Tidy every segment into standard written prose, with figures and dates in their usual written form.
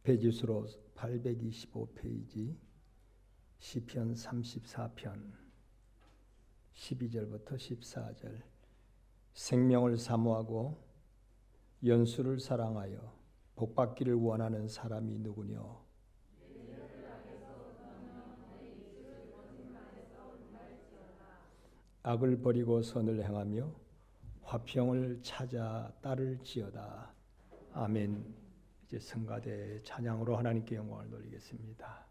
페이지수로 825페이지 시편 34편 12절부터 14절. 생명을 사모하고 연수를 사랑하여 복받기를 원하는 사람이 누구뇨? 악을 버리고 선을 행하며 화평을 찾아 따를지어다. 아멘. 이제 성가대 찬양으로 하나님께 영광을 돌리겠습니다.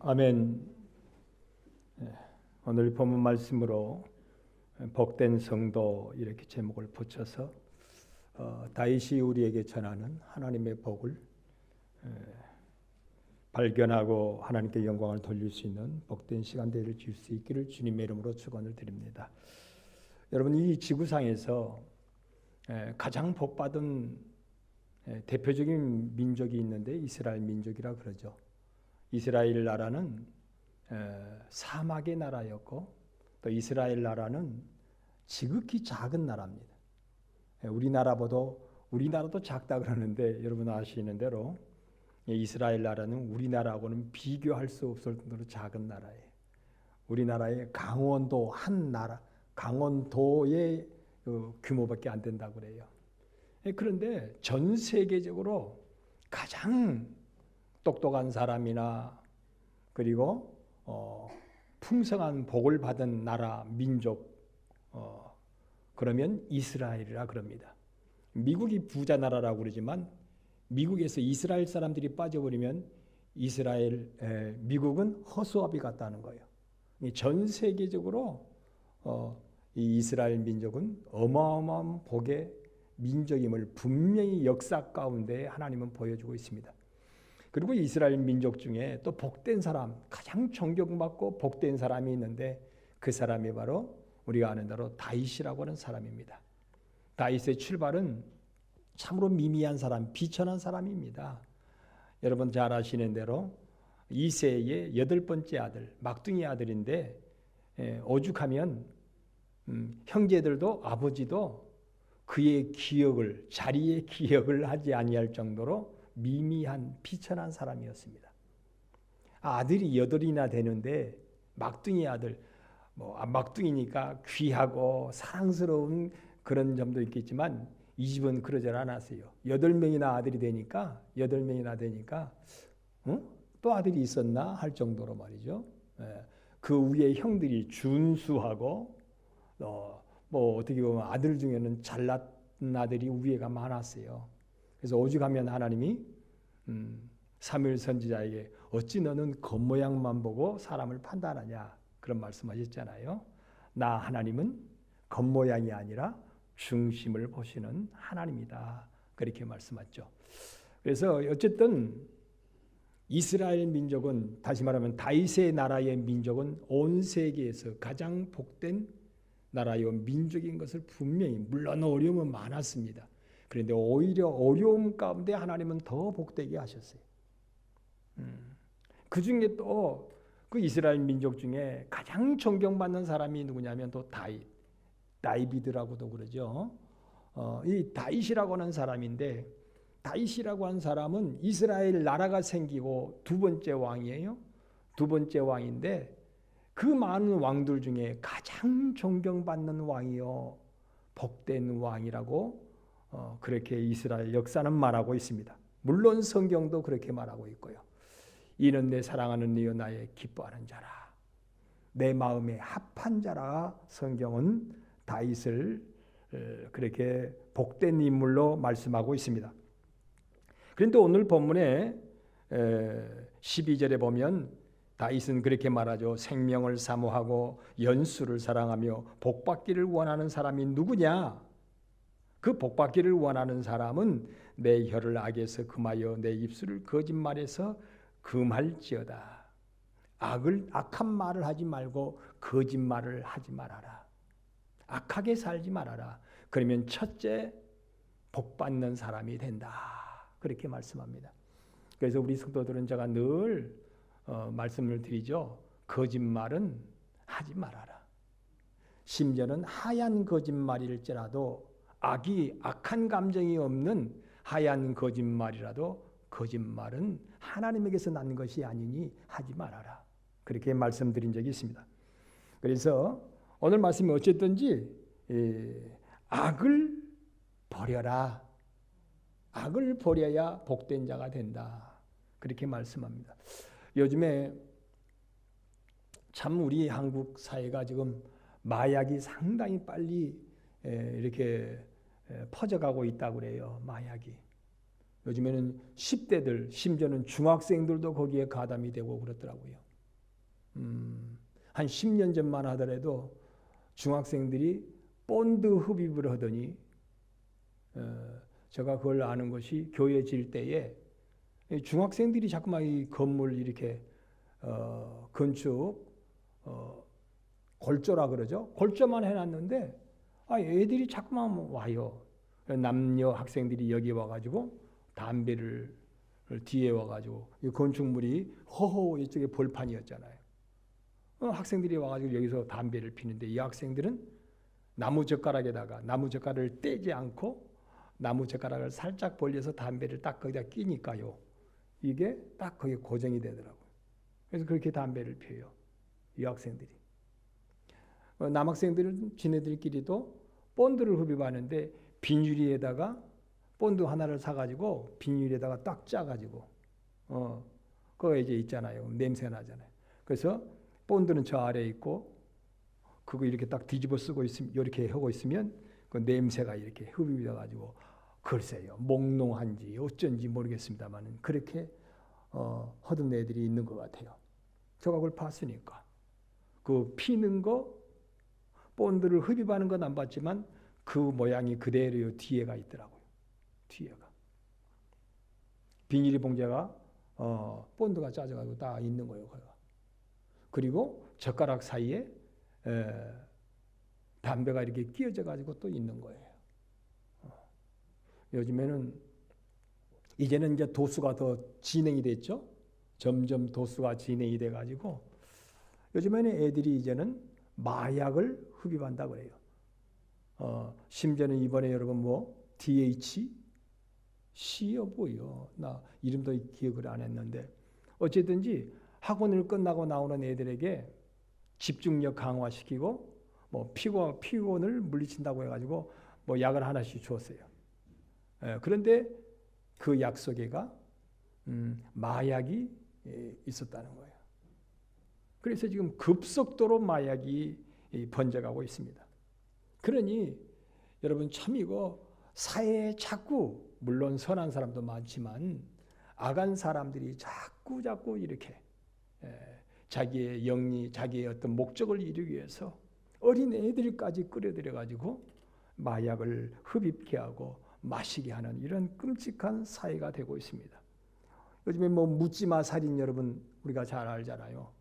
아멘. 오늘 본문 말씀으로 복된 성도 이렇게 제목을 붙여서 다윗이 우리에게 전하는 하나님의 복을 발견하고 하나님께 영광을 돌릴 수 있는 복된 시간들을 줄 수 있기를 주님의 이름으로 축원을 드립니다. 여러분, 이 지구상에서 가장 복받은 대표적인 민족이 있는데 이스라엘 민족이라 그러죠. 이스라엘 나라는 사막의 나라였고 또 이스라엘 나라는 지극히 작은 나라입니다. 우리나라도 작다 그러는데 여러분 아시는 대로 이스라엘 나라는 우리나라하고는 비교할 수 없을 정도로 작은 나라예요. 우리나라의 강원도 한 나라, 강원도의 규모밖에 안 된다고 그래요. 그런데 전 세계적으로 가장 똑똑한 사람이나 그리고 풍성한 복을 받은 나라, 민족 그러면 이스라엘이라 그럽니다. 미국이 부자 나라라고 그러지만 미국에서 이스라엘 사람들이 빠져버리면 미국은 허수아비 같다는 거예요. 전 세계적으로 이 이스라엘 민족은 어마어마한 복의 민족임을 분명히 역사 가운데 하나님은 보여주고 있습니다. 그리고 이스라엘 민족 중에 또 복된 사람, 가장 존경받고 복된 사람이 있는데 그 사람이 바로 우리가 아는 대로 다윗이라고 하는 사람입니다. 다윗의 출발은 참으로 미미한 사람, 비천한 사람입니다. 여러분 잘 아시는 대로 이새의 8번째 아들, 막둥이 아들인데 오죽하면 형제들도 아버지도 그의 기억을, 자리의 기억을 하지 아니할 정도로 미미한 비천한 사람이었습니다. 아들이 8이나 되는데 막둥이 아들, 막둥이니까 귀하고 사랑스러운 그런 점도 있겠지만 이 집은 그러질 않았어요. 8명이나 아들이 되니까 또 아들이 있었나 할 정도로 말이죠. 그 위에 형들이 준수하고 어떻게 보면 아들 중에는 잘났던 아들이 위에가 많았어요. 그래서 오죽하면 하나님이 사무엘 선지자에게 어찌 너는 겉모양만 보고 사람을 판단하냐 그런 말씀하셨잖아요. 나 하나님은 겉모양이 아니라 중심을 보시는 하나님이다. 그렇게 말씀하셨죠. 그래서 어쨌든 이스라엘 민족은, 다시 말하면 다윗의 나라의 민족은 온 세계에서 가장 복된 나라요 민족인 것을 분명히, 물론 어려움은 많았습니다. 그런데 오히려 어려움 가운데 하나님은 더 복되게 하셨어요. 그 중에 또 그 이스라엘 민족 중에 가장 존경받는 사람이 누구냐면 또 다윗이라고도 그러죠. 이 다윗이라고 하는 사람인데, 다윗이라고 하는 사람은 이스라엘 나라가 생기고 2번째 왕이에요. 2번째 왕인데 그 많은 왕들 중에 가장 존경받는 왕이요 복된 왕이라고 그렇게 이스라엘 역사는 말하고 있습니다. 물론 성경도 그렇게 말하고 있고요. 이는 내 사랑하는 이여 나의 기뻐하는 자라, 내 마음에 합한 자라. 성경은 다윗을 그렇게 복된 인물로 말씀하고 있습니다. 그런데 오늘 본문에 12절에 보면 다윗은 그렇게 말하죠. 생명을 사모하고 연수를 사랑하며 복받기를 원하는 사람이 누구냐? 그 복받기를 원하는 사람은 내 혀를 악에서 금하여 내 입술을 거짓말에서 금할지어다. 악한 말을 하지 말고 거짓말을 하지 말아라. 악하게 살지 말아라. 그러면 첫째 복받는 사람이 된다. 그렇게 말씀합니다. 그래서 우리 성도들은 제가 늘 말씀을 드리죠. 거짓말은 하지 말아라. 심지어는 하얀 거짓말일지라도, 악한 감정이 없는 하얀 거짓말이라도 거짓말은 하나님에게서 난 것이 아니니 하지 말아라. 그렇게 말씀드린 적이 있습니다. 그래서 오늘 말씀이 어쨌든지 악을 버려라. 악을 버려야 복된 자가 된다. 그렇게 말씀합니다. 요즘에 참 우리 한국 사회가 지금 마약이 상당히 빨리 이렇게 퍼져가고 있다고 그래요. 마약이. 요즘에는 10대들, 심지어는 중학생들도 거기에 가담이 되고 그렇더라고요. 한 10년 전만 하더라도 중학생들이 본드 흡입을 하더니 제가 그걸 아는 것이 교회 질 때에 중학생들이 자꾸만 이 건물 이렇게 건축 골조라 그러죠. 골조만 해놨는데 애들이 자꾸만 와요. 남녀 학생들이 여기 와가지고 담배를 뒤에 와가지고 이 건축물이 허허 이쪽에 벌판이었잖아요. 학생들이 와가지고 여기서 담배를 피는데 이 학생들은 나무젓가락에다가 나무젓가락을 떼지 않고 나무젓가락을 살짝 벌려서 담배를 딱 거기다 끼니까요. 이게 딱 거기 고정이 되더라고요. 그래서 그렇게 담배를 피워요. 이 학생들이. 남학생들은 지네들끼리도 본드를 흡입하는데 비닐에다가 본드 하나를 사가지고 비닐에다가 딱 짜가지고 그거 이제 있잖아요. 냄새 나잖아요. 그래서 본드는 저 아래에 있고 그거 이렇게 딱 뒤집어 쓰고 있으면 이렇게 하고 있으면 그 냄새가 이렇게 흡입이 돼가지고 글쎄요 몽롱한지 어쩐지 모르겠습니다만 그렇게 허든 애들이 있는 것 같아요. 제가 그걸 봤으니까. 그 피는 거, 본드를 흡입하는 건 안 봤지만 그 모양이 그대로 뒤에가 있더라고요. 뒤에가. 비닐이 봉제가 본드가 짜져가지고 다 있는 거예요. 그리고 젓가락 사이에 담배가 이렇게 끼어져 가지고 또 있는 거예요. 요즘에는 이제는 이제 도수가 더 진행이 됐죠. 점점 도수가 진행이 돼 가지고 요즘에는 애들이 이제는 마약을 흡입한다 그래요. 심지어는 이번에 여러분 DHC요 뭐요? 나 이름도 기억을 안 했는데 어쨌든지 학원을 끝나고 나오는 애들에게 집중력 강화시키고 피곤을 물리친다고 해가지고 약을 하나씩 줬어요. 그런데 그 약 속에가 마약이 있었다는 거예요. 그래서 지금 급속도로 마약이 번져가고 있습니다. 그러니 여러분 참 이거 사회에 자꾸 물론 선한 사람도 많지만 악한 사람들이 자꾸 이렇게 자기의 영리, 자기의 어떤 목적을 이루기 위해서 어린 애들까지 끌어들여 가지고 마약을 흡입케 하고 마시게 하는 이런 끔찍한 사회가 되고 있습니다. 요즘에 묻지마 살인 여러분 우리가 잘 알잖아요.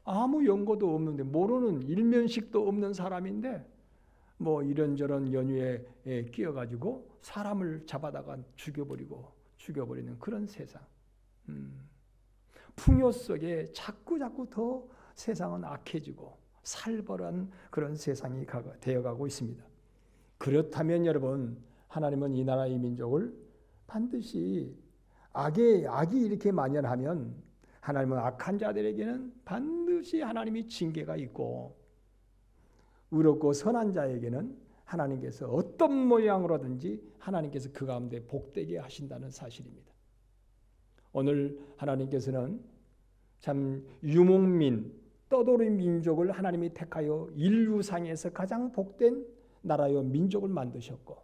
아무 연고도 없는데 모르는 일면식도 없는 사람인데 이런저런 연유에 끼어가지고 사람을 잡아다가 죽여버리는 그런 세상. 풍요 속에 자꾸 더 세상은 악해지고 살벌한 그런 세상이 되어가고 있습니다. 그렇다면 여러분 하나님은 이 나라 이 민족을 반드시 악이 이렇게 만연하면 하나님은 악한 자들에게는 반드시 하나님이 징계가 있고 의롭고 선한 자에게는 하나님께서 어떤 모양으로든지 하나님께서 그 가운데 복되게 하신다는 사실입니다. 오늘 하나님께서는 참 유목민, 떠돌이 민족을 하나님이 택하여 인류상에서 가장 복된 나라요 민족을 만드셨고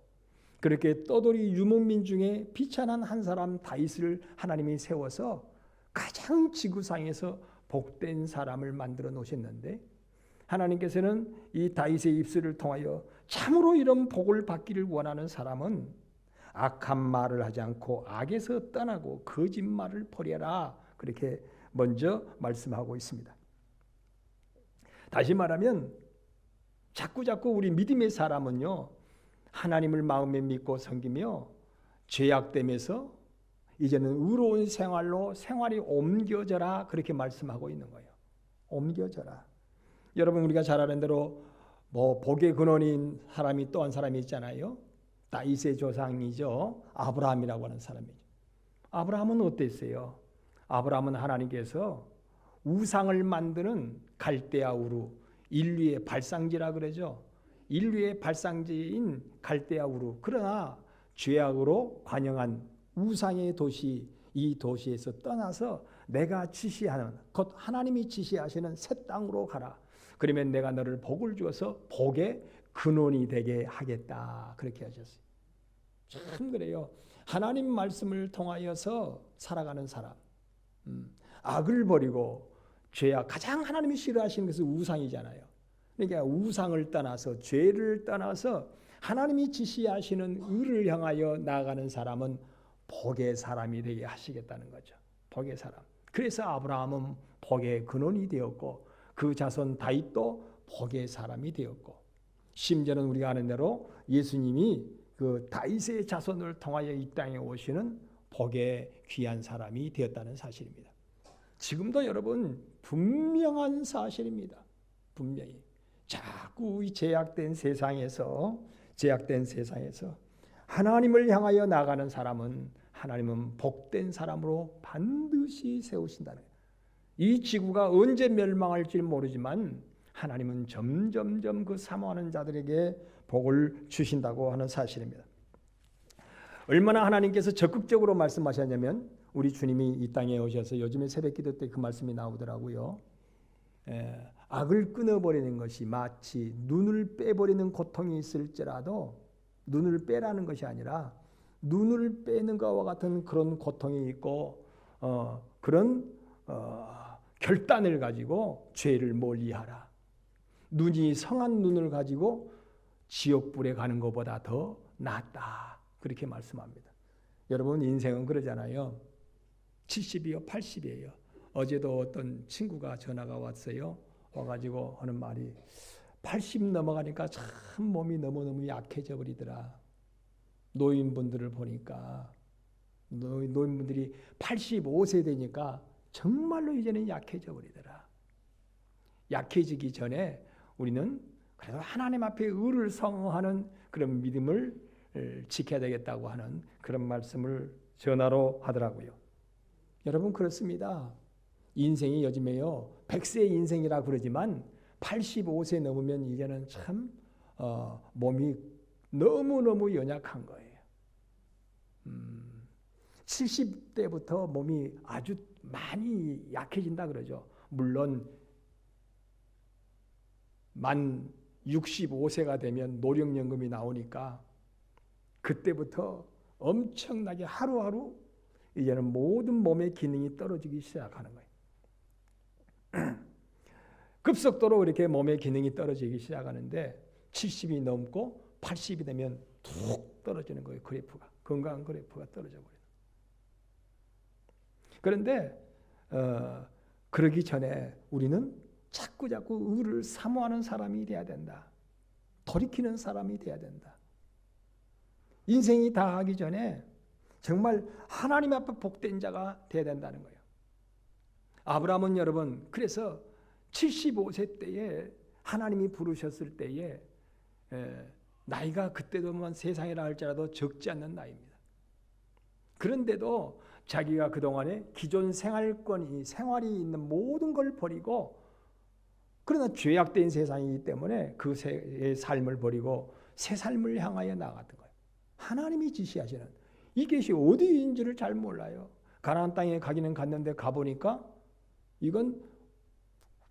그렇게 떠돌이 유목민 중에 비천한 한 사람 다윗을 하나님이 세워서 가장 지구상에서 복된 사람을 만들어 놓으셨는데 하나님께서는 이 다윗의 입술을 통하여 참으로 이런 복을 받기를 원하는 사람은 악한 말을 하지 않고 악에서 떠나고 거짓말을 버려라 그렇게 먼저 말씀하고 있습니다. 다시 말하면 자꾸 우리 믿음의 사람은요 하나님을 마음에 믿고 섬기며 죄악됨에서 이제는 의로운 생활이 옮겨져라 그렇게 말씀하고 있는 거예요. 옮겨져라. 여러분 우리가 잘 아는 대로 복의 근원인 사람이 또 한 사람이 있잖아요. 다윗의 조상이죠. 아브라함이라고 하는 사람이죠. 아브라함은 어땠어요? 아브라함은 하나님께서 우상을 만드는 갈대아 우루, 인류의 발상지라 그러죠. 인류의 발상지인 갈대아 우루. 그러나 죄악으로 관영한 우상의 도시, 이 도시에서 떠나서 내가 지시하는 곧 하나님이 지시하시는 새 땅으로 가라. 그러면 내가 너를 복을 주어서 복의 근원이 되게 하겠다. 그렇게 하셨어요. 참 그래요. 하나님 말씀을 통하여서 살아가는 사람. 악을 버리고 죄악, 가장 하나님이 싫어하시는 것은 우상이잖아요. 그러니까 우상을 떠나서 죄를 떠나서 하나님이 지시하시는 의를 향하여 나아가는 사람은 복의 사람이 되게 하시겠다는 거죠. 복의 사람. 그래서 아브라함은 복의 근원이 되었고 그 자손 다윗도 복의 사람이 되었고 심지어는 우리가 아는 대로 예수님이 그 다윗의 자손을 통하여 이 땅에 오시는 복의 귀한 사람이 되었다는 사실입니다. 지금도 여러분 분명한 사실입니다. 분명히 자꾸 이 제약된 세상에서 하나님을 향하여 나가는 사람은 하나님은 복된 사람으로 반드시 세우신다는 거예요. 이 지구가 언제 멸망할지 모르지만 하나님은 점점 그 사모하는 자들에게 복을 주신다고 하는 사실입니다. 얼마나 하나님께서 적극적으로 말씀하셨냐면 우리 주님이 이 땅에 오셔서 요즘에 새벽기도 때 그 말씀이 나오더라고요. 악을 끊어버리는 것이 마치 눈을 빼버리는 고통이 있을지라도 눈을 빼라는 것이 아니라 눈을 빼는 것과 같은 그런 고통이 있고 그런 결단을 가지고 죄를 멀리하라. 눈이 성한 눈을 가지고 지옥불에 가는 것보다 더 낫다. 그렇게 말씀합니다. 여러분 인생은 그러잖아요. 70이요 80이에요. 어제도 어떤 친구가 전화가 왔어요. 와가지고 하는 말이 80 넘어가니까 참 몸이 너무너무 약해져 버리더라. 노인분들을 보니까 노인분들이 85세 되니까 정말로 이제는 약해져 버리더라. 약해지기 전에 우리는 그래도 하나님 앞에 의를 성하는 그런 믿음을 지켜야 되겠다고 하는 그런 말씀을 전화로 하더라고요. 여러분 그렇습니다. 인생이 요즘에요 100세 인생이라 그러지만 85세 넘으면 이제는 참 몸이 너무너무 연약한 거예요. 70대부터 몸이 아주 많이 약해진다 그러죠. 물론 만 65세가 되면 노령연금이 나오니까 그때부터 엄청나게 하루하루 이제는 모든 몸의 기능이 떨어지기 시작하는 거예요. 급속도로 이렇게 몸의 기능이 떨어지기 시작하는데 70이 넘고 80이 되면 툭 떨어지는 거예요. 그래프가. 건강 그래프가 떨어져 버려요. 그런데 그러기 전에 우리는 자꾸 의를 사모하는 사람이 돼야 된다. 돌이키는 사람이 돼야 된다. 인생이 다 하기 전에 정말 하나님 앞에 복된 자가 돼야 된다는 거예요. 아브라함은 여러분 그래서 75세 때에 하나님이 부르셨을 때에 나이가 그때도만 세상이라 할지라도 적지 않는 나이입니다. 그런데도 자기가 그동안에 기존 생활이 있는 모든 걸 버리고 그러나 죄악된 세상이기 때문에 그 삶을 버리고 새 삶을 향하여 나갔던 거예요. 하나님이 지시하시는 이것이 어디인지를 잘 몰라요. 가나안 땅에 가기는 갔는데 가보니까 이건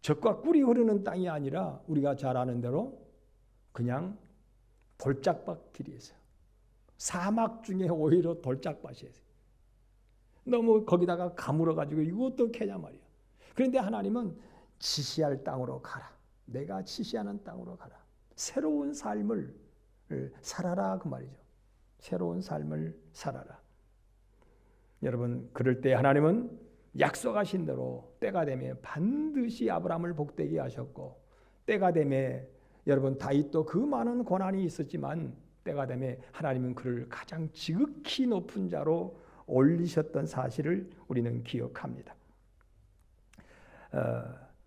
젖과 꿀이 흐르는 땅이 아니라 우리가 잘 아는 대로 그냥 돌짝밭 길이 있어요. 사막 중에 오히려 돌짝밭이에요. 너무 거기다가 가물어가지고 이거 어떻게 하냐 말이야. 그런데 하나님은 지시할 땅으로 가라. 내가 지시하는 땅으로 가라. 새로운 삶을 살아라 그 말이죠. 새로운 삶을 살아라. 여러분 그럴 때 하나님은 약속하신 대로 때가 되면 반드시 아브라함을 복되게 하셨고 때가 되면 여러분 다윗도 그 많은 고난이 있었지만 때가 되면 하나님은 그를 가장 지극히 높은 자로 올리셨던 사실을 우리는 기억합니다.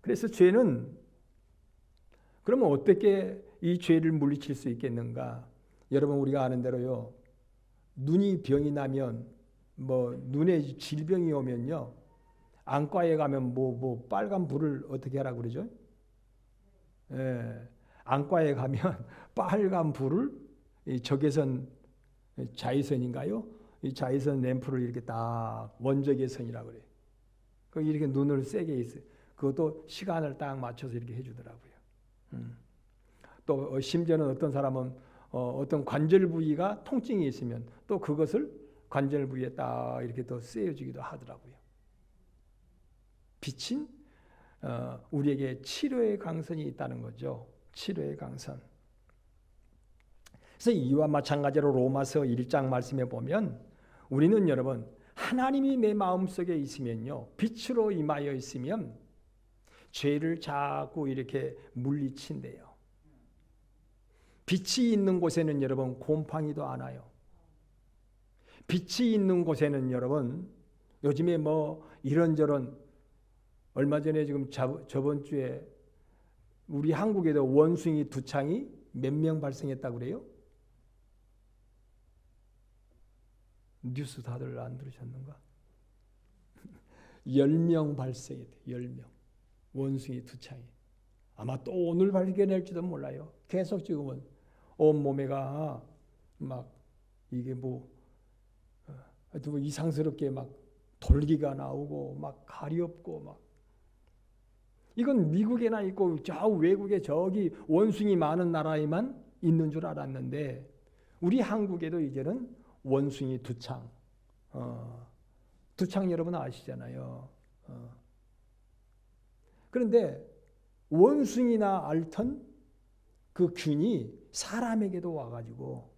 그래서 죄는 그러면 어떻게 이 죄를 물리칠 수 있겠는가? 여러분 우리가 아는 대로요. 눈이 병이 나면 눈에 질병이 오면요. 안과에 가면 빨간 불을 어떻게 하라고 그러죠? 안과에 가면 빨간 불을 적외선 자외선인가요? 이 자외선 램프를 이렇게 딱 원적외선이라고 그래요. 그 이렇게 눈을 세게 있어요. 그것도 시간을 딱 맞춰서 이렇게 해주더라고요. 또 심지어는 어떤 사람은 어떤 관절 부위가 통증이 있으면 또 그것을 관절 부위에 딱 이렇게 또 쐬어주기도 하더라고요. 빛은 우리에게 치료의 강선이 있다는 거죠. 치료의 강선. 그래서 이와 마찬가지로 로마서 1장 말씀에 보면 우리는 여러분 하나님이 내 마음속에 있으면요. 빛으로 임하여 있으면 죄를 자꾸 이렇게 물리친대요. 빛이 있는 곳에는 여러분 곰팡이도 안 와요. 빛이 있는 곳에는 여러분 요즘에 이런저런 얼마 전에 지금 저번 주에 우리 한국에도 원숭이 두창이 몇 명 발생했다고 그래요? 뉴스 다들 안 들으셨는가? 10명 발생했대요. 10명. 원숭이 두창이. 아마 또 오늘 발견할지도 몰라요. 계속 지금은 온몸에가 막 이게 하여튼 이상스럽게 막 돌기가 나오고 막 가렵고 막 이건 미국에나 있고 저 외국에 저기 원숭이 많은 나라에만 있는 줄 알았는데 우리 한국에도 이제는 원숭이 두창 두창 여러분 아시잖아요. 그런데 원숭이나 앓던 그 균이 사람에게도 와가지고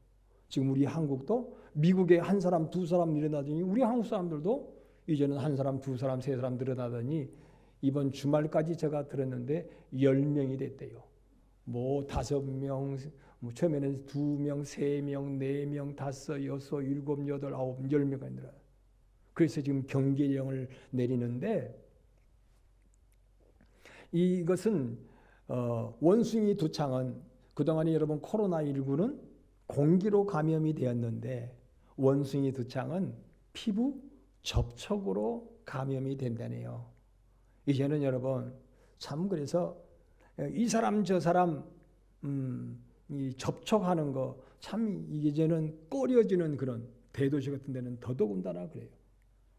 지금 우리 한국도 미국에 한 사람, 두 사람 늘어나더니 우리 한국 사람들도 이제는 한 사람, 두 사람, 세 사람 늘어나더니 이번 주말까지 제가 들었는데 10명이 됐대요. 뭐 5명, 뭐 처음에는 2명, 3명, 4명, 5, 6, 7, 8, 9, 10명이 늘어요. 그래서 지금 경계령을 내리는데 이것은 원숭이 두창은 그동안에 여러분 코로나19는 공기로 감염이 되었는데 원숭이 두창은 피부 접촉으로 감염이 된다네요. 이제는 여러분 참 그래서 이 사람 저 사람 이 접촉하는 거 참 이제는 꺼려지는 그런 대도시 같은 데는 더더군다나 그래요.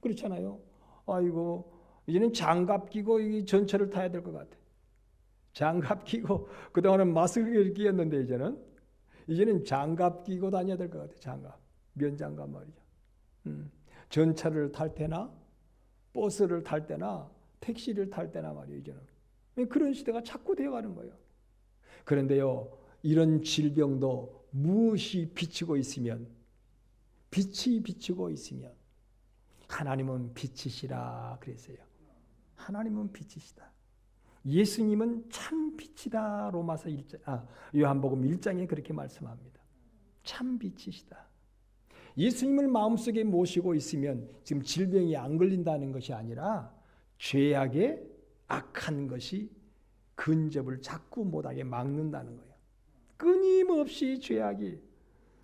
그렇잖아요. 아이고 이제는 장갑 끼고 이 전철을 타야 될 것 같아. 장갑 끼고 그동안은 마스크를 끼었는데 이제는 장갑 끼고 다녀야 될 것 같아. 장갑, 면장갑 말이죠. 전철을 탈 때나 버스를 탈 때나 택시를 탈 때나 말이에요. 이제는 그런 시대가 자꾸 되어가는 거예요. 그런데요, 이런 질병도 무엇이 비치고 있으면 빛이 비치고 있으면 하나님은 빛이시라 그랬어요. 하나님은 빛이시다. 예수님은 참 빛이다. 로마서 1장, 요한복음 1장에 그렇게 말씀합니다. 참 빛이시다. 예수님을 마음속에 모시고 있으면 지금 질병이 안 걸린다는 것이 아니라 죄악의 악한 것이 근접을 자꾸 못하게 막는다는 거예요. 끊임없이 죄악이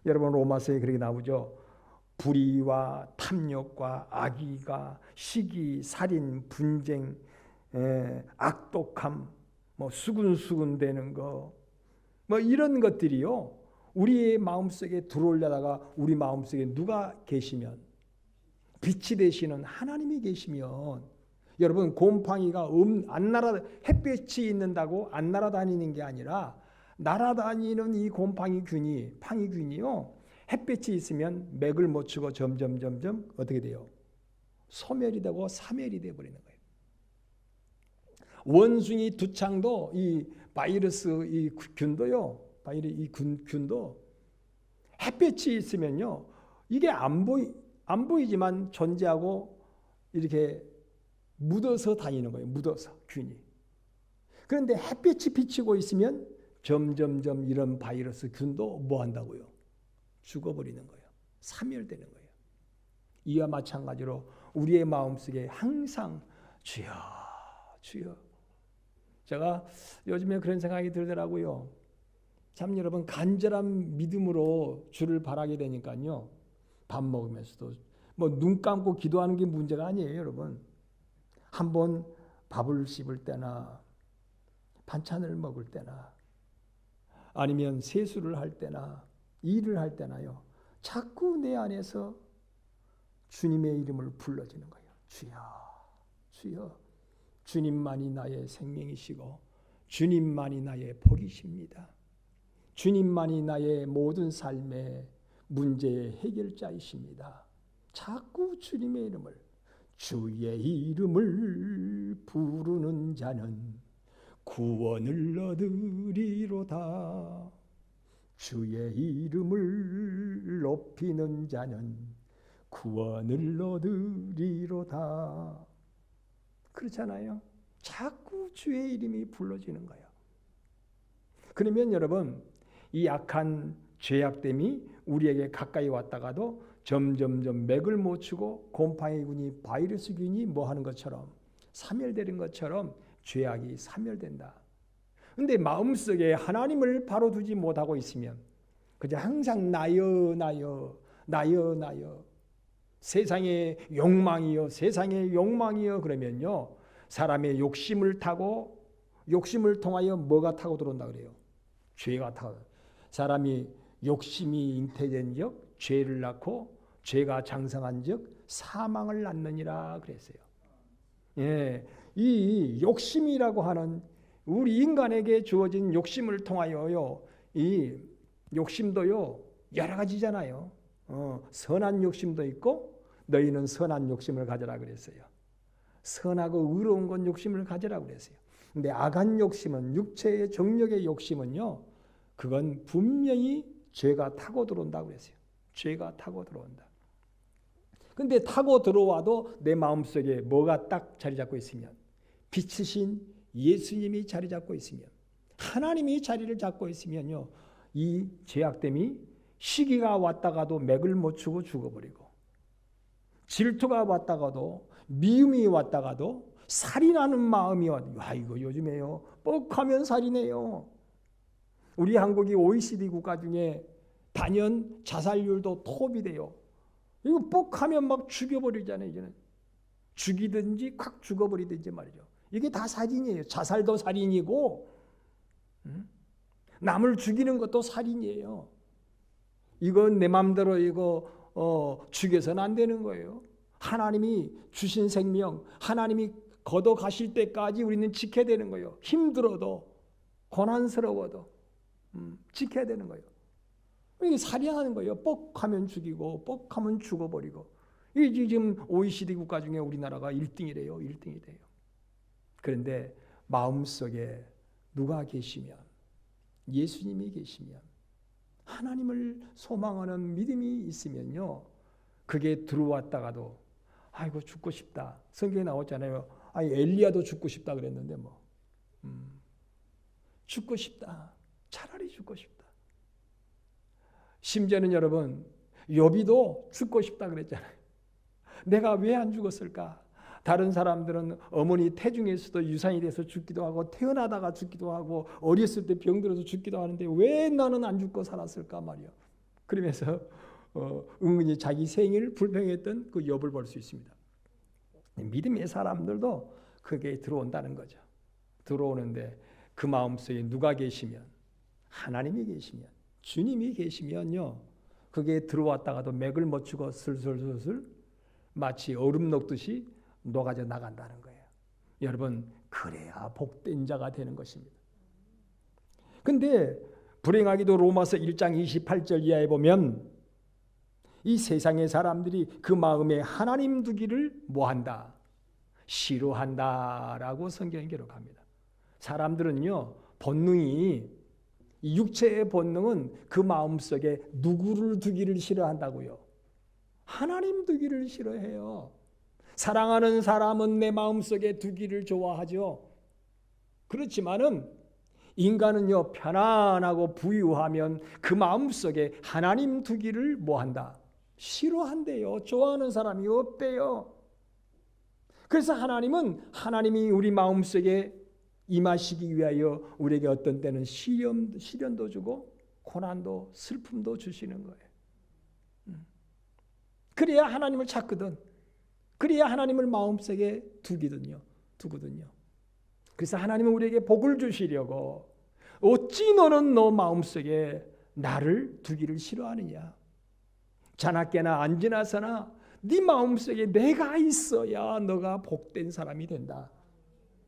여러분 로마서에 그렇게 나오죠. 불의와 탐욕과 악의가 시기, 살인, 분쟁, 악독함, 뭐 수군수군 되는 거, 뭐 이런 것들이요. 우리의 마음속에 들어오려다가 우리 마음속에 누가 계시면 빛이 되시는 하나님이 계시면 여러분 곰팡이가 안 햇볕이 있는다고 안 날아다니는 게 아니라 날아다니는 이 곰팡이균이 팡이균이요. 햇볕이 있으면 맥을 못 추고 점점 어떻게 돼요? 소멸이 되고 사멸이 돼 버리는 거예요. 원숭이 두창도 이 바이러스 이 균도요. 이 균도 햇볕이 있으면요. 이게 안 보이지만 존재하고 이렇게 묻어서 다니는 거예요. 묻어서 균이. 그런데 햇볕이 비치고 있으면 점점 이런 바이러스 균도 뭐 한다고요? 죽어버리는 거예요. 사멸되는 거예요. 이와 마찬가지로 우리의 마음속에 항상 주여 주여. 제가 요즘에 그런 생각이 들더라고요. 참 여러분 간절한 믿음으로 주를 바라게 되니까요. 밥 먹으면서도 뭐 눈 감고 기도하는 게 문제가 아니에요, 여러분. 한번 밥을 씹을 때나 반찬을 먹을 때나 아니면 세수를 할 때나 일을 할 때나요. 자꾸 내 안에서 주님의 이름을 불러지는 거예요. 주여, 주여. 주님만이 나의 생명이시고 주님만이 나의 복이십니다. 주님만이 나의 모든 삶의 문제의 해결자이십니다. 자꾸 주님의 이름을 주의 이름을 부르는 자는 구원을 얻으리로다. 주의 이름을 높이는 자는 구원을 얻으리로다. 그렇잖아요. 자꾸 주의 이름이 불러지는 거예요. 그러면 여러분 이 악한 죄악됨이 우리에게 가까이 왔다가도 점점 맥을 못 추고 곰팡이균이 바이러스균이 뭐 하는 것처럼 사멸되는 것처럼 죄악이 사멸된다. 근데 마음속에 하나님을 바로 두지 못하고 있으면 그저 항상 나여 세상의 욕망이요 그러면요 사람의 욕심을 타고 욕심을 통하여 뭐가 타고 들어온다 그래요? 죄가 타고. 사람이 욕심이 잉태된 적 죄를 낳고 죄가 장성한 적 사망을 낳느니라 그랬어요. 예, 이 욕심이라고 하는 우리 인간에게 주어진 욕심을 통하여요. 이 욕심도요 여러 가지잖아요. 선한 욕심도 있고 너희는 선한 욕심을 가져라 그랬어요. 선하고 의로운 건 욕심을 가져라 그랬어요. 근데 악한 욕심은, 육체의 정욕의 욕심은요, 그건 분명히 죄가 타고 들어온다고 그랬어요. 죄가 타고 들어온다. 근데 타고 들어와도 내 마음속에 뭐가 딱 자리 잡고 있으면, 빛이신 예수님이 자리 잡고 있으면, 하나님이 자리를 잡고 있으면요, 이 죄악됨이 시기가 왔다가도 맥을 못 추고 죽어버리고, 질투가 왔다가도, 미움이 왔다가도, 살인하는 마음이 와도, 이거 요즘에요 뻑하면 살인해요. 우리 한국이 OECD 국가 중에 단연 자살률도 톱이 돼요. 이거 뻑하면 막 죽여버리잖아요. 이제는 죽이든지 콱 죽어버리든지 말이죠. 이게 다 살인이에요. 자살도 살인이고, 남을 죽이는 것도 살인이에요. 이건 내 마음대로 죽여서는 안 되는 거예요. 하나님이 주신 생명, 하나님이 걷어 가실 때까지 우리는 지켜야 되는 거예요. 힘들어도, 고난스러워도 지켜야 되는 거예요. 이게 살인하는 거예요. 뻑하면 죽이고, 뻑하면 죽어버리고. 이게 지금 OECD 국가 중에 우리나라가 1등이래요. 1등이 돼요. 그런데 마음속에 누가 계시면, 예수님이 계시면, 하나님을 소망하는 믿음이 있으면요, 그게 들어왔다가도 아이고 죽고 싶다. 성경에 나왔잖아요. 엘리야도 죽고 싶다 그랬는데 죽고 싶다. 차라리 죽고 싶다. 심지어는 여러분, 욥이도 죽고 싶다 그랬잖아요. 내가 왜 안 죽었을까? 다른 사람들은 어머니 태중에서도 유산이 돼서 죽기도 하고, 태어나다가 죽기도 하고, 어렸을 때 병들어서 죽기도 하는데 왜 나는 안 죽고 살았을까 말이요. 그러면서 은근히 자기 생일을 불평했던 그 욥을 볼 수 있습니다. 믿음의 사람들도 그게 들어온다는 거죠. 들어오는데 그 마음속에 누가 계시면, 하나님이 계시면, 주님이 계시면요, 그게 들어왔다가도 맥을 못 추고 슬슬슬슬 마치 얼음 녹듯이 녹아져 나간다는 거예요. 여러분, 그래야 복된 자가 되는 것입니다. 근데 불행하기도 로마서 1장 28절 이하에 보면 이 세상의 사람들이 그 마음에 하나님 두기를 뭐한다? 싫어한다라고 성경이 기록합니다. 사람들은요, 본능이, 이 육체의 본능은 그 마음속에 누구를 두기를 싫어한다고요? 하나님 두기를 싫어해요. 사랑하는 사람은 내 마음속에 두기를 좋아하죠. 그렇지만은 인간은요, 편안하고 부유하면 그 마음속에 하나님 두기를 뭐한다? 싫어한대요. 좋아하는 사람이 없대요. 그래서 하나님이 우리 마음속에 임하시기 위하여 우리에게 어떤 때는 시련도 주고 고난도, 슬픔도 주시는 거예요. 그래야 하나님을 찾거든. 그래야 하나님을 마음속에 두거든요. 그래서 하나님은 우리에게 복을 주시려고, 어찌 너는 너 마음속에 나를 두기를 싫어하느냐? 자나깨나 안 지나서나 네 마음속에 내가 있어야 너가 복된 사람이 된다.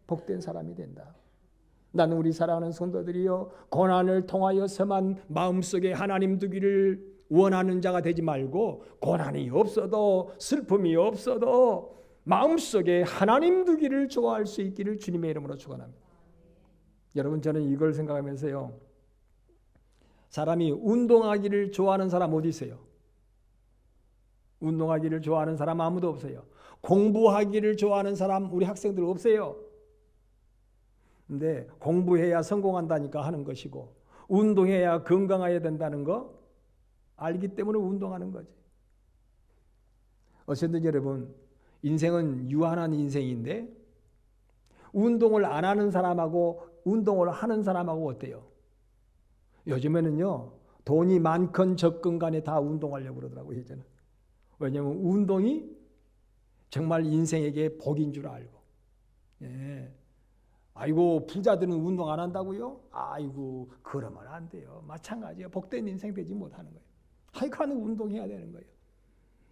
복된 사람이 된다. 나는 우리 사랑하는 성도들이요, 고난을 통하여서만 마음속에 하나님 두기를 원하는 자가 되지 말고, 고난이 없어도, 슬픔이 없어도 마음속에 하나님 두기를 좋아할 수 있기를 주님의 이름으로 축원합니다. 여러분, 저는 이걸 생각하면서요, 사람이 운동하기를 좋아하는 사람 어디 있어요? 운동하기를 좋아하는 사람 아무도 없어요. 공부하기를 좋아하는 사람 우리 학생들 없어요. 근데 공부해야 성공한다니까 하는 것이고, 운동해야 건강해야 된다는 거 알기 때문에 운동하는 거지. 어쨌든 여러분, 인생은 유한한 인생인데 운동을 안 하는 사람하고 운동을 하는 사람하고 어때요? 요즘에는요, 돈이 많건 적건 간에 다 운동하려고 그러더라고요. 예전에. 왜냐하면 운동이 정말 인생에게 복인 줄 알고. 예. 아이고, 부자들은 운동 안 한다고요? 아이고, 그러면 안 돼요. 마찬가지예요. 복된 인생 되지 못하는 거예요. 하여간 운동해야 되는 거예요.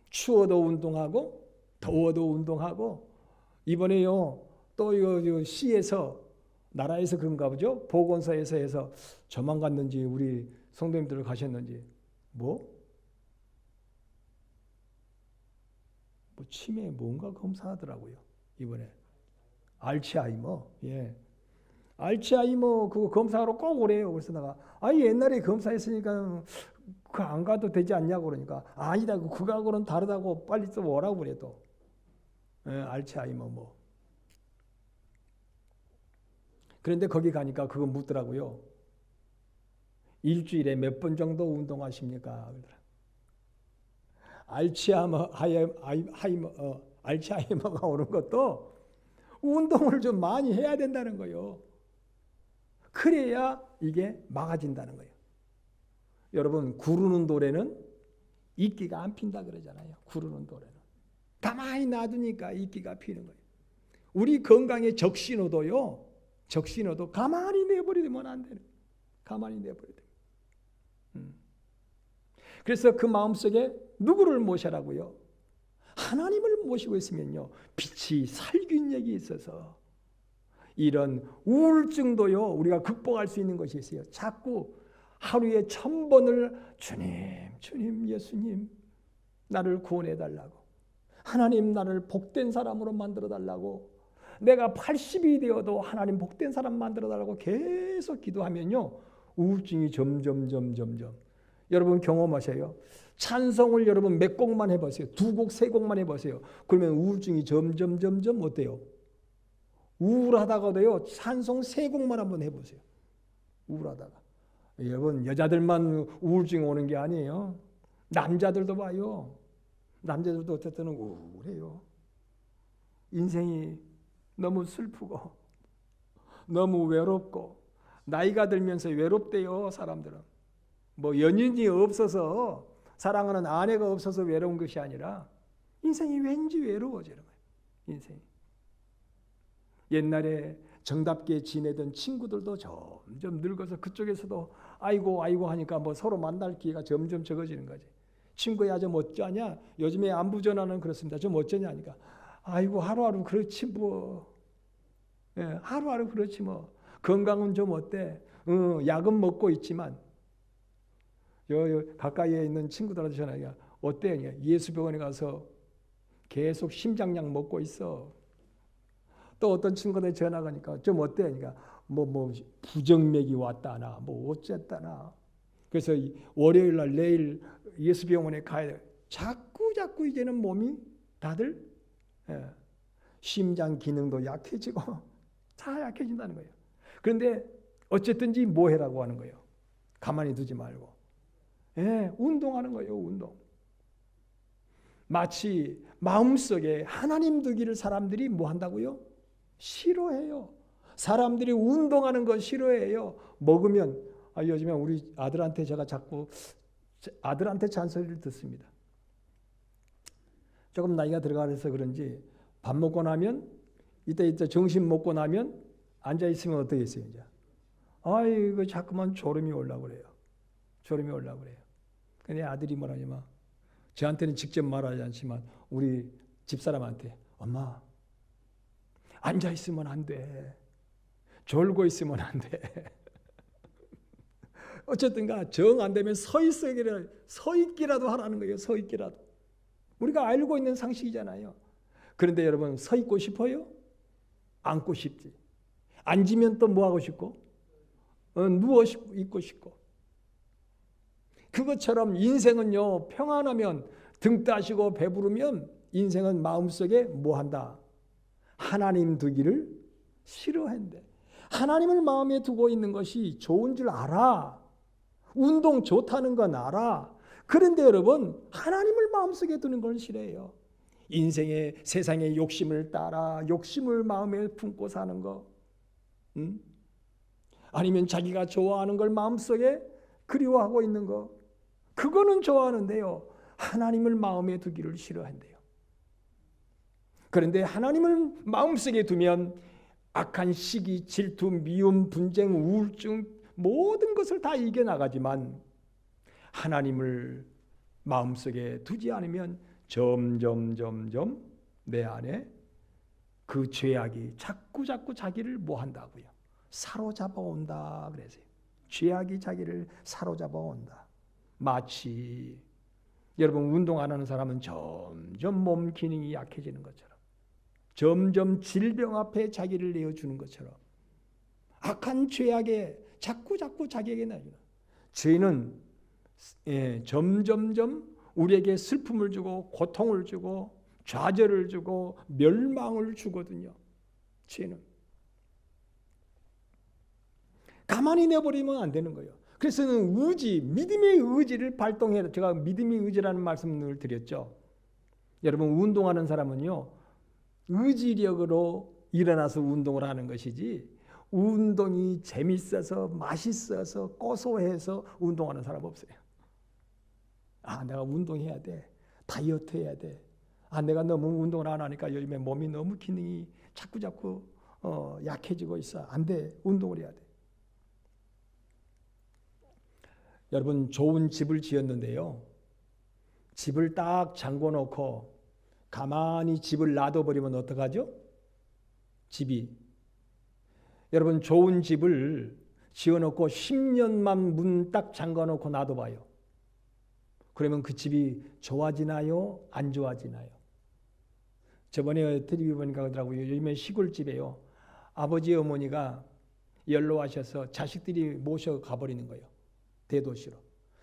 추워도 운동하고, 더워도 운동하고, 이번에요, 또 이 시에서, 나라에서 그런가 보죠? 보건소에서 해서 저만 갔는지 우리 성도님들 가셨는지, 뭐? 치매 뭔가 검사하더라고요. 이번에 알츠하이머. 예. 알츠하이머 그거 검사하러 꼭 오래요. 그래서 내가 옛날에 검사했으니까 그 안 가도 되지 않냐고 그러니까 아니다. 그거하고는 다르다고 빨리 좀 오라고 그래 또. 예, 알츠하이머 뭐. 그런데 거기 가니까 그거 묻더라고요. 일주일에 몇 번 정도 운동하십니까? 알츠하이머가 오는 것도 운동을 좀 많이 해야 된다는 거예요. 그래야 이게 막아진다는 거예요. 여러분, 구르는 돌에는 이끼가 안 핀다 그러잖아요. 구르는 돌에는. 가만히 놔두니까 이끼가 피는 거예요. 우리 건강의 적신호도요. 적신호도 가만히 내버리면 안 되는 거예요. 가만히 내버리면. 그래서 그 마음속에 누구를 모셔라고요? 하나님을 모시고 있으면요. 빛이 살균력이 있어서 이런 우울증도요. 우리가 극복할 수 있는 것이 있어요. 자꾸 하루에 1000번을 주님, 예수님 나를 구원해 달라고. 하나님 나를 복된 사람으로 만들어 달라고. 내가 80이 되어도 하나님 복된 사람 만들어 달라고 계속 기도하면요. 우울증이 점점 여러분 경험하세요. 찬송을 여러분 몇 곡만 해보세요. 2곡, 3곡만 해보세요. 그러면 우울증이 점점 어때요? 우울하다가도요. 찬송 3곡만 한번 해보세요. 우울하다가. 여러분 여자들만 우울증 오는 게 아니에요. 남자들도 봐요. 남자들도 어쨌든 우울해요. 인생이 너무 슬프고 너무 외롭고 나이가 들면서 외롭대요. 사람들은. 뭐 연인이 없어서 사랑하는 아내가 없어서 외로운 것이 아니라 인생이 왠지 외로워지는 거예요. 인생이. 옛날에 정답게 지내던 친구들도 점점 늙어서 그쪽에서도 아이고 하니까 뭐 서로 만날 기회가 점점 적어지는 거지. 친구야 좀 어쩌냐? 요즘에 안부 전화는 그렇습니다. 좀 어쩌냐 하니까 아이고 하루하루 그렇지 뭐. 예, 하루하루 그렇지 뭐. 건강은 좀 어때? 약은 먹고 있지만 가까이에 있는 친구들한테 전화해요. 어때? 예수병원에 가서 계속 심장약 먹고 있어. 또 어떤 친구들 전화가 오니까 좀 어때? 그러니까 뭐 부정맥이 왔다나 뭐 어쨌다나. 그래서 월요일 날 내일 예수병원에 가야 돼. 자꾸 이제는 몸이 다들 심장 기능도 약해지고 다 약해진다는 거예요. 그런데 어쨌든지 뭐 해라고 하는 거예요. 가만히 두지 말고. 운동하는 거예요. 운동. 마치 마음속에 하나님 두기를 사람들이 뭐 한다고요? 싫어해요. 사람들이 운동하는 거 싫어해요. 먹으면 요즘에 우리 아들한테 제가 자꾸 아들한테 잔소리를 듣습니다. 조금 나이가 들어가서 그런지 밥 먹고 나면 이때 점심 먹고 나면 앉아 있으면 어떻게 했어요? 이제 아이고 자꾸만 졸음이 올라고 그래요. 졸음이 올라고 그래요. 근데 아들이 뭐라냐면 저한테는 직접 말하지 않지만 우리 집사람한테 엄마 앉아 있으면 안 돼. 졸고 있으면 안 돼. 어쨌든가 정 안 되면 서 있기라도 하라는 거예요. 서 있기라도. 우리가 알고 있는 상식이잖아요. 그런데 여러분 서 있고 싶어요? 앉고 싶지. 앉으면 또 뭐 하고 싶고? 누워 있고 싶고. 그것처럼 인생은요. 평안하면 등 따시고 배부르면 인생은 마음속에 뭐 한다? 하나님 두기를 싫어한대. 하나님을 마음에 두고 있는 것이 좋은 줄 알아. 운동 좋다는 건 알아. 그런데 여러분 하나님을 마음속에 두는 걸 싫어해요. 인생의 세상의 욕심을 따라 욕심을 마음에 품고 사는 거. 아니면 자기가 좋아하는 걸 마음속에 그리워하고 있는 거. 그거는 좋아하는데요. 하나님을 마음에 두기를 싫어한대요. 그런데 하나님을 마음속에 두면 악한 시기, 질투, 미움, 분쟁, 우울증 모든 것을 다 이겨나가지만 하나님을 마음속에 두지 않으면 점점 내 안에 그 죄악이 자꾸 자기를 뭐 한다고요? 사로잡아 온다 그랬어요. 죄악이 자기를 사로잡아 온다. 마치 여러분 운동 안 하는 사람은 점점 몸 기능이 약해지는 것처럼, 점점 질병 앞에 자기를 내어주는 것처럼, 악한 죄악에 자꾸 자기에게 나주는 죄는 점점점 우리에게 슬픔을 주고 고통을 주고 좌절을 주고 멸망을 주거든요. 죄는 가만히 내버리면 안 되는 거예요. 그래서는 믿음의 의지를 발동해야. 제가 믿음의 의지라는 말씀을 드렸죠. 여러분 운동하는 사람은요, 의지력으로 일어나서 운동을 하는 것이지 운동이 재밌어서 맛있어서 고소해서 운동하는 사람 없어요. 내가 운동해야 돼. 다이어트 해야 돼. 내가 너무 운동을 안 하니까 요즘에 몸이 너무 기능이 자꾸 약해지고 있어. 안 돼. 운동을 해야 돼. 여러분 좋은 집을 지었는데요. 집을 딱 잠궈놓고 가만히 집을 놔둬버리면 어떡하죠? 집이. 여러분 좋은 집을 지어놓고 10년만 문 딱 잠궈놓고 놔둬봐요. 그러면 그 집이 좋아지나요? 안 좋아지나요? 저번에 TV 보니까 그러더라고요. 요즘에 시골집에요. 아버지 어머니가 연로하셔서 자식들이 모셔 가버리는 거예요. 대도시로.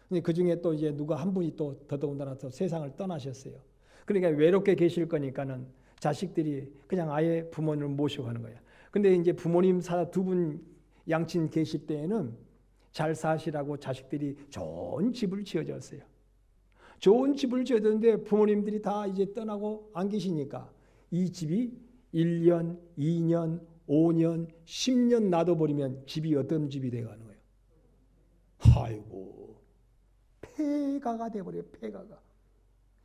근데 그 중에 또 이제 누가 한 분이 또 더더군다나 또 세상을 떠나셨어요. 그러니까 외롭게 계실 거니까는 자식들이 그냥 아예 부모님을 모시고 가는 거야. 근데 이제 부모님 두 분 양친 계실 때에는 잘 사시라고 자식들이 좋은 집을 지어줬어요. 좋은 집을 지어줬는데 부모님들이 다 이제 떠나고 안 계시니까 이 집이 1년, 2년, 5년, 10년 놔둬버리면 집이 어떤 집이 돼가는 거예요. 아이고, 폐가가 돼버려요. 폐가가.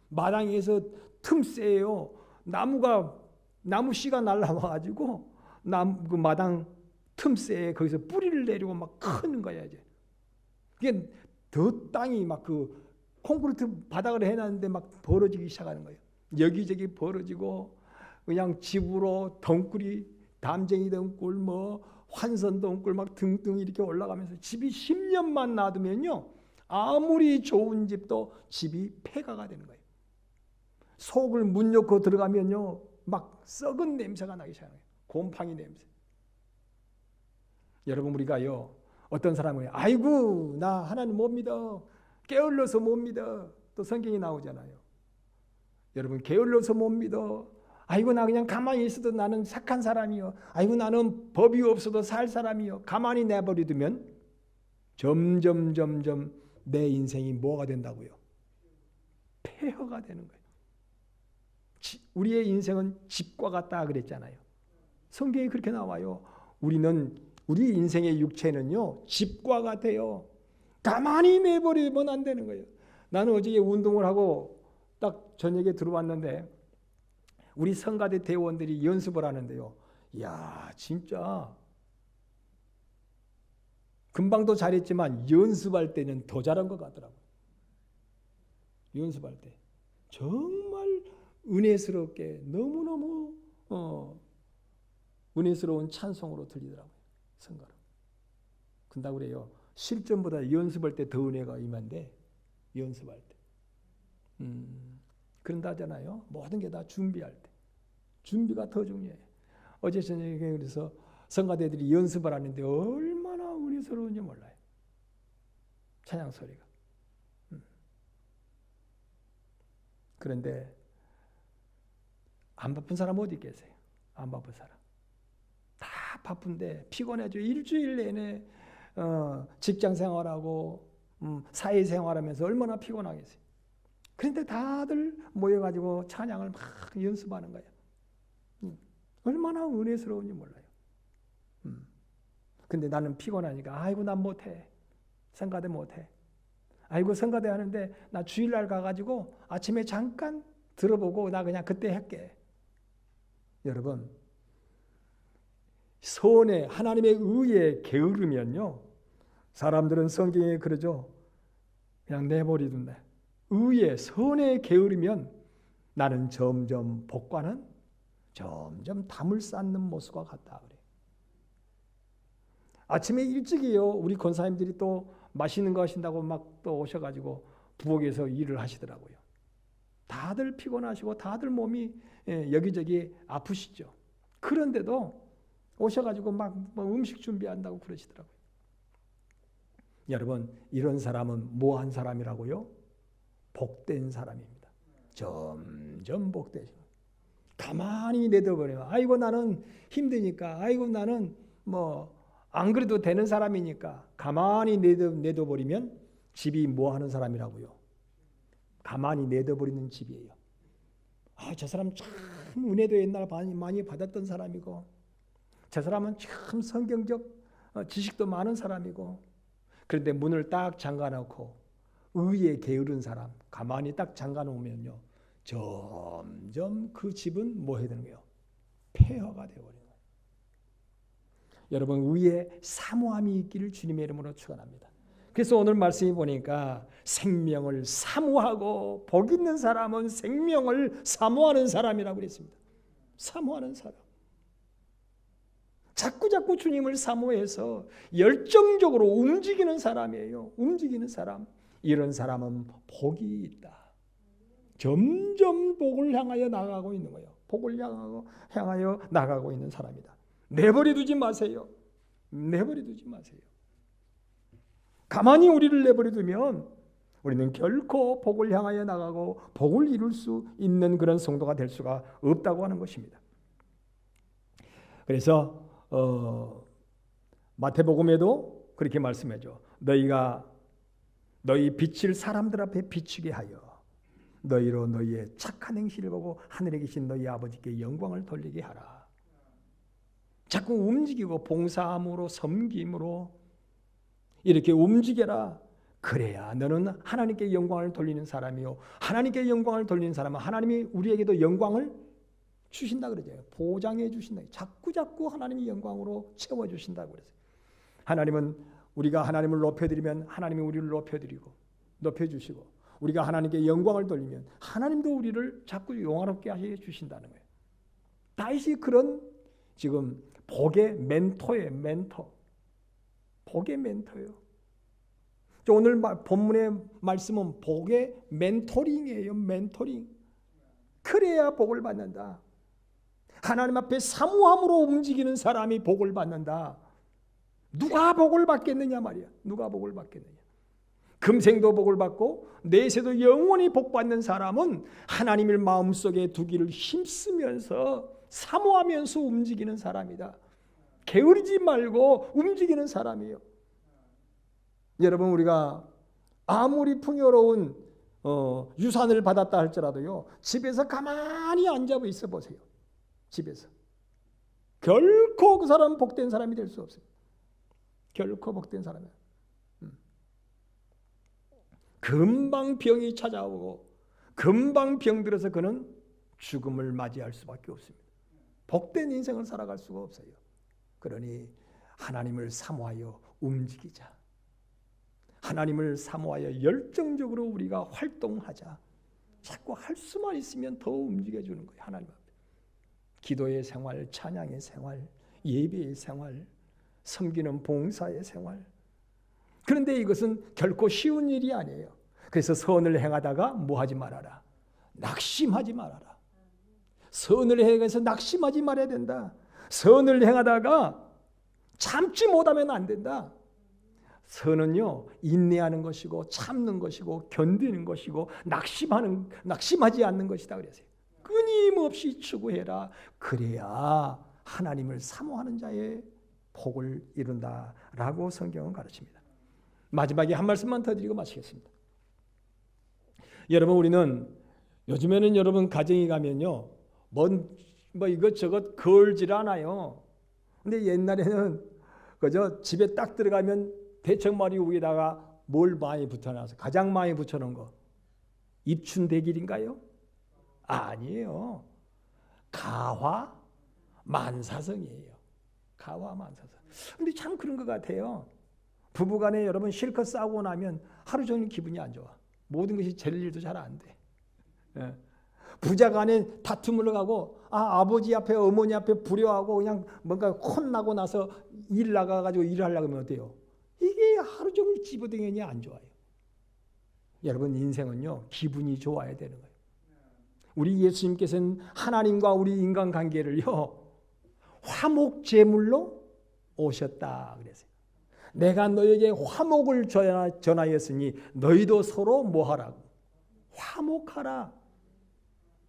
마당에서 틈새에요. 나무 씨가 날라와가지고 그 마당 틈새에 거기서 뿌리를 내리고 막 크는 거야 이제. 이게 더 땅이 막 그 콘크리트 바닥을 해놨는데 막 벌어지기 시작하는 거예요. 여기저기 벌어지고 그냥 집으로 덩굴이 담쟁이 덩굴 뭐 환선 덩굴 막 등등 이렇게 올라가면서 집이 10년만 놔두면요. 아무리 좋은 집도 집이 폐가가 되는 거예요. 속을 문 열고 들어가면요. 막 썩은 냄새가 나기 시작해요. 곰팡이 냄새. 여러분 우리가요. 어떤 사람은 아이고 나 하나님 못 믿어. 게을러서 못 믿어. 또 성경이 나오잖아요. 여러분 게을러서 못 믿어. 아이고 나 그냥 가만히 있어도 나는 착한 사람이요. 아이고 나는 법이 없어도 살 사람이요. 가만히 내버려두면 점점 내 인생이 뭐가 된다고요? 폐허가 되는 거예요. 우리의 인생은 집과 같다 그랬잖아요. 성경에 그렇게 나와요. 우리 인생의 육체는요. 집과 같아요. 가만히 내버리면 안 되는 거예요. 나는 어제 운동을 하고 딱 저녁에 들어왔는데 우리 성가대 대원들이 연습을 하는데요. 이야 진짜 금방도 잘했지만 연습할 때는 더 잘한 것 같더라고요. 연습할 때 정말 은혜스럽게 너무너무 은혜스러운 찬송으로 들리더라고요. 성가로. 근다고 그래요. 실전보다 연습할 때 더 은혜가 임한데 연습할 때. 그런다잖아요. 모든 게 다 준비할 때. 준비가 더 중요해요. 어제 저녁에 그래서 성가대들이 연습을 하는데 얼마나 은혜스러운지 몰라요. 찬양 소리가. 그런데 안 바쁜 사람 어디 계세요? 안 바쁜 사람. 다 바쁜데 피곤해져. 일주일 내내 직장 생활하고 사회생활하면서 얼마나 피곤하겠어요. 그런데 다들 모여가지고 찬양을 막 연습하는 거예요. 얼마나 은혜스러운지 몰라요. 근데 나는 피곤하니까 아이고 난 못해. 성가대 못해. 아이고 성가대 하는데 나 주일날 가가지고 아침에 잠깐 들어보고 나 그냥 그때 할게. 여러분 선에 하나님의 의에 게으르면요. 사람들은 성경에 그러죠. 그냥 내버리던데. 의에 선에 게으르면 나는 점점 복과는 점점 담을 쌓는 모습과 같다 그래. 아침에 일찍이요. 우리 권사님들이 또 맛있는 거 하신다고 막 또 오셔가지고 부엌에서 일을 하시더라고요. 다들 피곤하시고 다들 몸이 여기저기 아프시죠. 그런데도 오셔가지고 막 음식 준비한다고 그러시더라고요. 여러분, 이런 사람은 뭐한 사람이라고요? 복된 사람입니다. 점점 복되죠. 가만히 내둬버리면 아이고 나는 힘드니까, 아이고 나는 안 그래도 되는 사람이니까 가만히 내둬버리면 집이 뭐하는 사람이라고요? 가만히 내둬버리는 집이에요. 저 사람 참 은혜도 옛날 많이 받았던 사람이고, 저 사람은 참 성경적 지식도 많은 사람이고, 그런데 문을 딱 잠가놓고 의에 게으른 사람 가만히 딱 잠가놓으면요, 점점 그 집은 뭐 해야 되는 거예요? 폐허가 되어버리는 거예요. 여러분, 의에 사모함이 있기를 주님의 이름으로 축원합니다. 그래서 오늘 말씀이 보니까 생명을 사모하고 복 있는 사람은 생명을 사모하는 사람이라고 그랬습니다. 사모하는 사람. 자꾸 주님을 사모해서 열정적으로 움직이는 사람이에요. 움직이는 사람. 이런 사람은 복이 있다. 점점 복을 향하여 나가고 있는 거예요. 복을 향하여 나가고 있는 사람이다. 내버려 두지 마세요. 내버려 두지 마세요. 가만히 우리를 내버려 두면 우리는 결코 복을 향하여 나가고 복을 이룰 수 있는 그런 성도가 될 수가 없다고 하는 것입니다. 그래서 마태복음에도 그렇게 말씀해줘. 너희 빛을 사람들 앞에 비추게 하여 너희로 너희의 착한 행실을 보고 하늘에 계신 너희 아버지께 영광을 돌리게 하라. 자꾸 움직이고 봉사함으로 섬김으로 이렇게 움직여라. 그래야 너는 하나님께 영광을 돌리는 사람이요, 하나님께 영광을 돌리는 사람은 하나님이 우리에게도 영광을 주신다 그러죠. 보장해 주신다. 자꾸 하나님이 영광으로 채워 주신다고 그랬어요. 하나님은 우리가 하나님을 높여드리면 하나님이 우리를 높여주시고, 우리가 하나님께 영광을 돌리면 하나님도 우리를 자꾸 영화롭게 하셔 주신다는 거예요. 다윗이 그런 지금 복의 멘토예요. 복의 멘토예요. 오늘 본문의 말씀은 복의 멘토링이에요. 멘토링. 그래야 복을 받는다. 하나님 앞에 사모함으로 움직이는 사람이 복을 받는다. 누가 복을 받겠느냐 말이야. 누가 복을 받겠느냐. 금생도 복을 받고 내세도 영원히 복 받는 사람은 하나님을 마음속에 두기를 힘쓰면서 사모하면서 움직이는 사람이다. 게으르지 말고 움직이는 사람이에요. 여러분, 우리가 아무리 풍요로운 유산을 받았다 할지라도요, 집에서 가만히 앉아 있어 보세요. 집에서 결코 그 사람은 복된 사람이 될 수 없어요. 결코 복된 사람이에요. 금방 병이 찾아오고 금방 병들어서 그는 죽음을 맞이할 수밖에 없습니다. 복된 인생을 살아갈 수가 없어요. 그러니 하나님을 사모하여 움직이자. 하나님을 사모하여 열정적으로 우리가 활동하자. 자꾸 할 수만 있으면 더 움직여주는 거예요. 하나님 앞에. 기도의 생활, 찬양의 생활, 예배의 생활, 섬기는 봉사의 생활. 그런데 이것은 결코 쉬운 일이 아니에요. 그래서 선을 행하다가 뭐 하지 말아라. 낙심하지 말아라. 선을 행해서 낙심하지 말아야 된다. 선을 행하다가 참지 못하면 안 된다. 선은요, 인내하는 것이고 참는 것이고 견디는 것이고 낙심하지 않는 것이다 그랬어요. 끊임없이 추구해라. 그래야 하나님을 사모하는 자의 복을 이룬다라고 성경은 가르칩니다. 마지막에 한 말씀만 더 드리고 마치겠습니다. 여러분, 우리는 요즘에는 여러분 가정에 가면요, 뭐 이것저것 걸질 않아요. 근데 옛날에는 그저 집에 딱 들어가면 대청마리 위에다가 뭘 많이 붙여놔서 가장 많이 붙여놓은 거 입춘대길인가요? 아니에요. 가화 만사성이에요. 가화 만사성. 근데 참 그런 것 같아요. 부부간에 여러분 실컷 싸우고 나면 하루 종일 기분이 안 좋아. 모든 것이 될 일도 잘 안 돼. 예. 부자간에 다툼을 가고 아버지 앞에 어머니 앞에 불효하고 그냥 뭔가 혼나고 나서 일 나가가지고 일을 하려고 하면 어때요? 이게 하루 종일 집어등연이 안 좋아요. 여러분 인생은요 기분이 좋아야 되는 거예요. 우리 예수님께서는 하나님과 우리 인간관계를요 화목제물로 오셨다 그랬어요. 내가 너에게 화목을 전하였으니 너희도 서로 뭐하라고? 화목하라.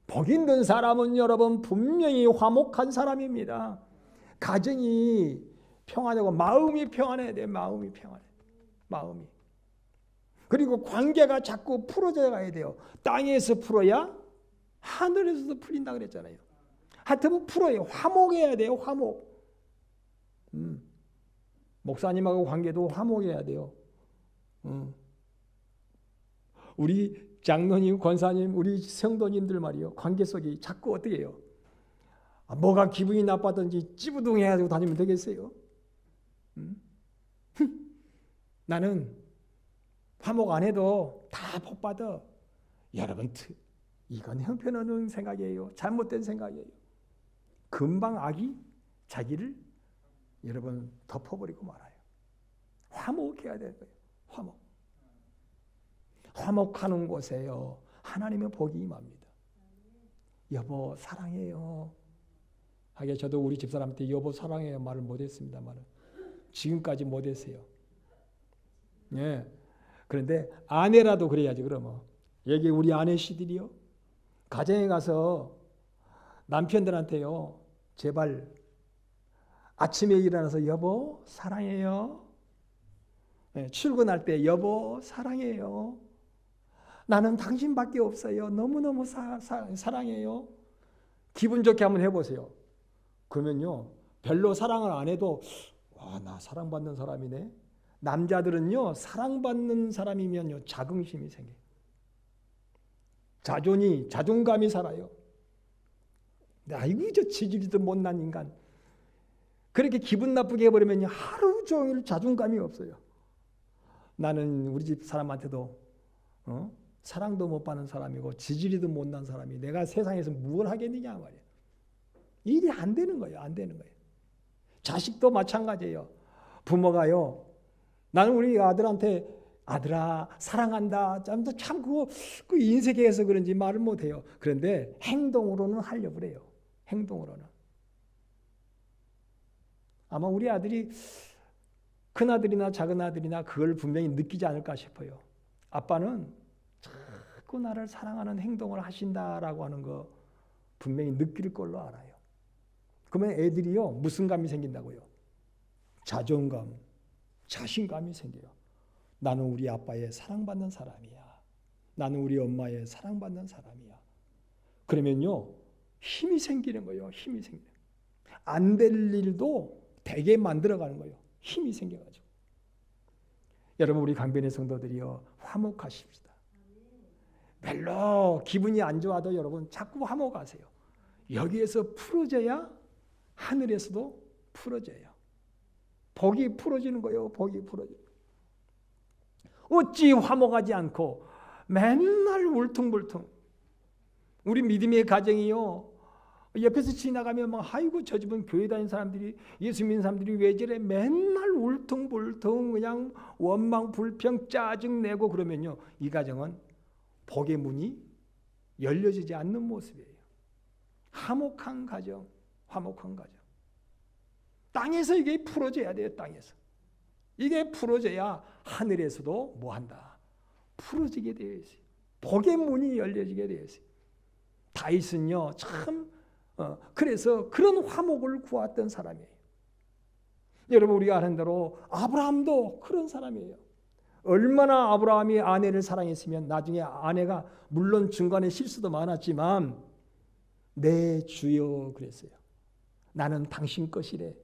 복 있는 사람은 여러분 분명히 화목한 사람입니다. 가정이 평안하고 마음이 평안해야 돼. 마음이 평안해. 마음이. 그리고 관계가 자꾸 풀어져 가야 돼요. 땅에서 풀어야 하늘에서도 풀린다 그랬잖아요. 하여튼 풀어요. 화목해야 돼요. 화목. 목사님하고 관계도 화목해야 돼요. 우리 장로님, 권사님, 우리 성도님들 말이요. 관계 속이 자꾸 어떻게 해요? 뭐가 기분이 나빠든지 찌부둥해가지고 다니면 되겠어요? 나는 화목 안 해도 다 복받아. 여러분, 이건 형편없는 생각이에요. 잘못된 생각이에요. 금방 악이 자기를 여러분 덮어버리고 말아요. 화목해야 될 거예요. 화목. 화목하는 곳에요. 하나님의 복이 임합니다. 여보 사랑해요. 하게 저도 우리 집사람한테 여보 사랑해요 말을 못했습니다만 지금까지 못했어요. 예. 그런데 아내라도 그래야지 그러면. 여기 우리 아내씨들이요. 가정에 가서 남편들한테요. 제발 아침에 일어나서 여보 사랑해요. 네, 출근할 때 여보 사랑해요. 나는 당신밖에 없어요. 너무너무 사랑해요. 기분 좋게 한번 해보세요. 그러면요. 별로 사랑을 안 해도 와, 나 사랑받는 사람이네. 남자들은요. 사랑받는 사람이면요. 자긍심이 생겨요. 자존감이 살아요. 아이고 저 지지리도 못난 인간. 그렇게 기분 나쁘게 해버리면 하루 종일 자존감이 없어요. 나는 우리 집 사람한테도 사랑도 못 받는 사람이고 지지리도 못난 사람이 내가 세상에서 뭘 하겠느냐 말이에요. 일이 안 되는 거예요. 안 되는 거예요. 자식도 마찬가지예요. 부모가요. 나는 우리 아들한테 아들아 사랑한다. 참 그 인색해서 그런지 말을 못해요. 그런데 행동으로는 하려고 그래요. 행동으로는. 아마 우리 아들이 큰아들이나 작은아들이나 그걸 분명히 느끼지 않을까 싶어요. 아빠는 자꾸 나를 사랑하는 행동을 하신다라고 하는 거 분명히 느낄 걸로 알아요. 그러면 애들이요 무슨 감이 생긴다고요? 자존감, 자신감이 생겨요. 나는 우리 아빠의 사랑받는 사람이야. 나는 우리 엄마의 사랑받는 사람이야. 그러면요 힘이 생기는 거예요. 힘이 생겨요. 안 될 일도 되게 만들어가는 거예요. 힘이 생겨가지고. 여러분 우리 강변의 성도들이요 화목하십시다. 별로 기분이 안 좋아도 여러분 자꾸 화목하세요. 여기에서 풀어져야 하늘에서도 풀어져요. 복이 풀어지는 거예요. 복이 풀어져요. 어찌 화목하지 않고 맨날 울퉁불퉁. 우리 믿음의 가정이요. 옆에서 지나가면 막 아이고 저 집은 교회 다니는 사람들이 예수 믿는 사람들이 왜 저래 맨날 울퉁불퉁 그냥 원망 불평 짜증내고 그러면요. 이 가정은 복의 문이 열려지지 않는 모습이에요. 화목한 가정. 화목한 가정. 땅에서 이게 풀어져야 돼요. 땅에서. 이게 풀어져야 하늘에서도 뭐한다? 풀어지게 되어 있어요. 복의 문이 열려지게 되어 있어요. 다윗은요. 참 그래서 그런 화목을 구했던 사람이에요. 여러분 우리가 아는 대로 아브라함도 그런 사람이에요. 얼마나 아브라함이 아내를 사랑했으면 나중에 아내가 물론 중간에 실수도 많았지만 내 주여 그랬어요. 나는 당신 것이래.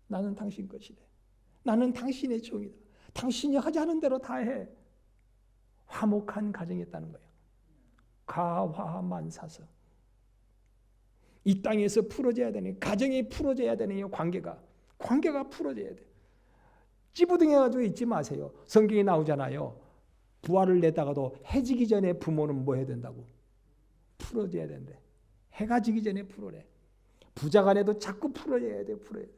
나는 당신 것이래. 나는 당신의 종이다. 당신이 하자는 대로 다 해. 화목한 가정이었다는 거예요. 가화만사서. 이 땅에서 풀어져야 되는 가정이 풀어져야 되는 관계가 풀어져야 돼. 찌부둥해가지고 있지 마세요. 성경에 나오잖아요. 부활을 내다가도 해지기 전에 부모는 뭐 해야 된다고? 풀어져야 된대. 해가 지기 전에 풀어내. 부자간에도 자꾸 풀어져야 돼. 풀어야 돼.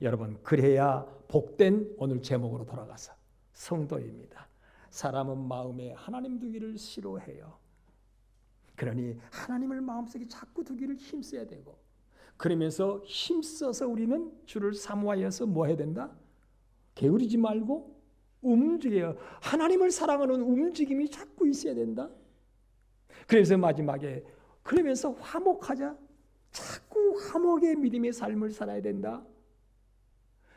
여러분 그래야 복된 오늘 제목으로 돌아가서 성도입니다. 사람은 마음에 하나님 두기를 싫어해요. 그러니 하나님을 마음속에 자꾸 두기를 힘써야 되고, 그러면서 힘써서 우리는 주를 사모하여서 뭐 해야 된다? 게으르지 말고 움직여요. 하나님을 사랑하는 움직임이 자꾸 있어야 된다. 그래서 마지막에 그러면서 화목하자. 자꾸 화목의 믿음의 삶을 살아야 된다.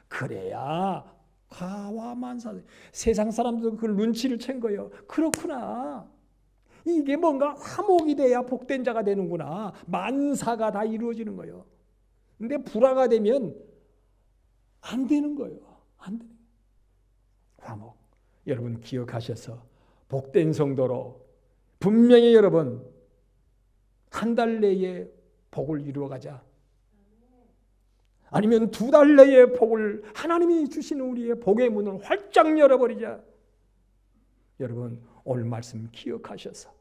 그래야 가와만사. 세상 사람들은 그 눈치를 챈 거예요. 그렇구나. 이게 뭔가 화목이 돼야 복된 자가 되는구나. 만사가 다 이루어지는 거예요. 근데 불화가 되면 안 되는 거예요. 안 되는 거예요. 화목. 여러분 기억하셔서 복된 성도로 분명히 여러분 한 달 내에 복을 이루어가자. 아니면 2달 내에 복을 하나님이 주시는 우리의 복의 문을 활짝 열어버리자. 여러분 오늘 말씀 기억하셔서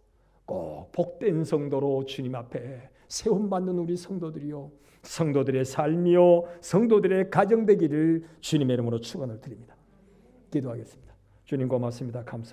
꼭 복된 성도로 주님 앞에 세움받는 우리 성도들이요, 성도들의 삶이요, 성도들의 가정 되기를 주님의 이름으로 축원을 드립니다. 기도하겠습니다. 주님 고맙습니다. 감사합니다.